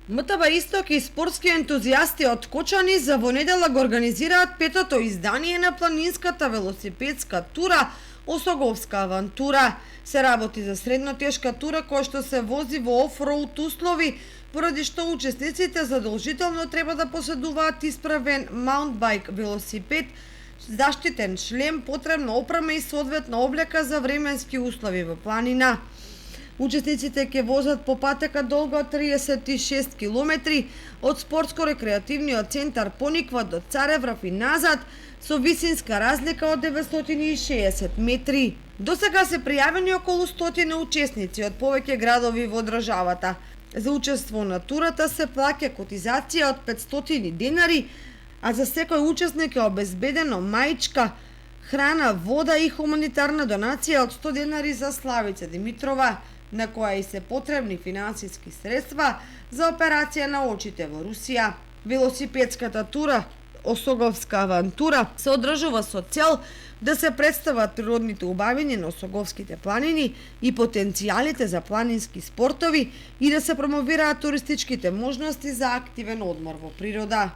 МТБ Исток и спортски ентузијасти од Кочани за во недела го организираат петото издание на планинската велосипедска тура Осоговска авантура. Се работи за среднотешка тура која што се вози во офроуд услови, поради што учесниците задолжително треба да поседуваат исправен маунтбајк велосипед, заштитен шлем, потребна опрема и соодветна облека за временски услови во планина. Учесниците ќе возат по патека долга од 36 километри од спортско-рекреативниот центар Пониква до Цареврав и назад, со висинска разлика од 960 метри. До сега се пријавени околу 100 учесници од повеќе градови во државата. За учество на турата се плаќа котизација од 500 денари, а за секој учесник е обезбедено маичка, храна, вода и хуманитарна донација од 100 денари за Славица Димитрова, на која и се потребни финансиски средства за операција на очите во Русија. Велосипедската тура Осоговска авантура се одржува со цел да се представат природните убавини на Осоговските планини и потенцијалите за планински спортови и да се промовираат туристичките можности за активен одмор во природа.